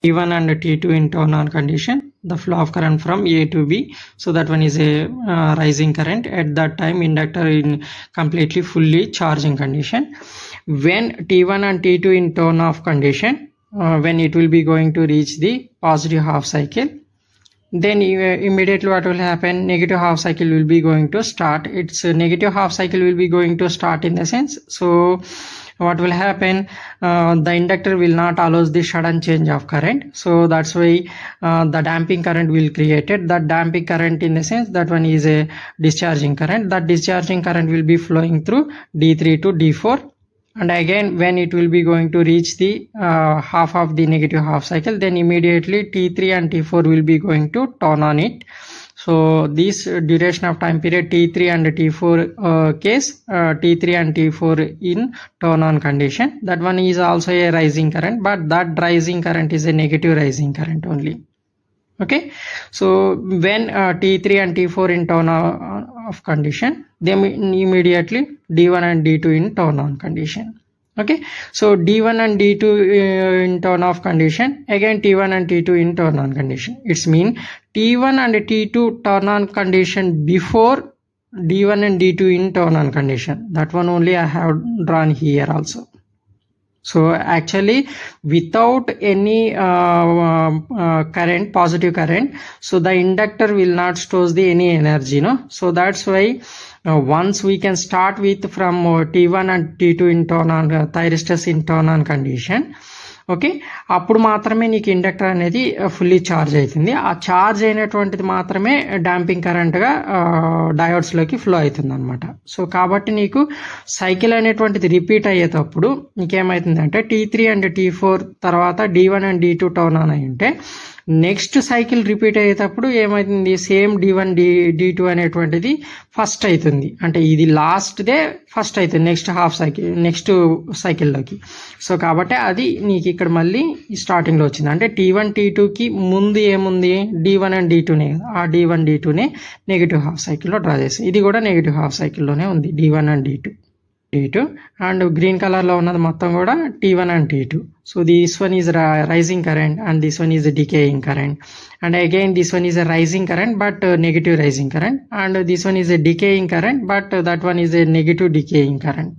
T1 and T2 in turn on condition, the flow of current from A to B. So that one is a rising current. At that time, inductor in completely fully charging condition. When T1 and T2 in turn off condition, when it will be going to reach the positive half cycle, then immediately what will happen? Negative half cycle will be going to start. Its negative half cycle will be going to start in the sense. So what will happen? The inductor will not allow the sudden change of current. So that's why the damping current will created. That damping current in the sense that one is a discharging current. That discharging current will be flowing through D3 to D4. And again, when it will be going to reach the half of the negative half cycle, then immediately T3 and T4 will be going to turn on it. So this duration of time period T3 and T4 case, T3 and T4 in turn on condition, that one is also a rising current, but that rising current is a negative rising current only. Okay, so when T3 and T4 in turn off condition, then immediately D1 and D2 in turn on condition. Okay, so D1 and D2 in turn off condition, again T1 and T2 in turn on condition. It's mean T1 and T2 turn on condition before D1 and D2 in turn on condition. That one only I have drawn here also. So actually without any current, positive current, so the inductor will not store any energy, no? So that's why once we can start with from T1 and T2 in turn on thyristors in turn on condition. Okay, అప్పుడు మాత్రమే నీకు inductor అనేది fully charge అవుతుంది. ఆ charge అయినటువంటిది మాత్రమే damping current గా diodes లోకి flow అవుతుంది అనమాట. సో కాబట్టి నీకు సైకిల్ అనేటువంటిది రిపీట్ అయ్యేటప్పుడు నీకేమైతుందంటే T3 అండ్ T4 తర్వాత D1 and D2 turn on అయి ఉంటే నెక్స్ట్ సైకిల్ రిపీట్ అయ్యేటప్పుడు ఏమైతుంది, సేమ్ D1 D2 అనేటువంటిది ఫస్ట్ అవుతుంది. అంటే ఇది లాస్ట్ దే ఫస్ట్ అవుతుంది నెక్స్ట్ హాఫ్ సైకిల్, నెక్స్ట్ సైకిల్లోకి. సో కాబట్టి అది నీకు ఇక్కడ మళ్ళీ స్టార్టింగ్ లో వచ్చింది. అంటే T1 T2కి ముందు ఏముంది, D1 అండ్ D2నే. ఆ D1 D2నే నెగిటివ్ హాఫ్ సైకిల్లో డ్రా చేస్తాం. ఇది కూడా నెగిటివ్ హాఫ్ సైకిల్లోనే ఉంది, D1 and D2 and green color లో ఉన్నది మొత్తం కూడా T1 and T2. So this one is rising current and this one is a decaying current, and again this one is a rising current but negative rising current, and this one is a decaying current but that one is a negative decaying current.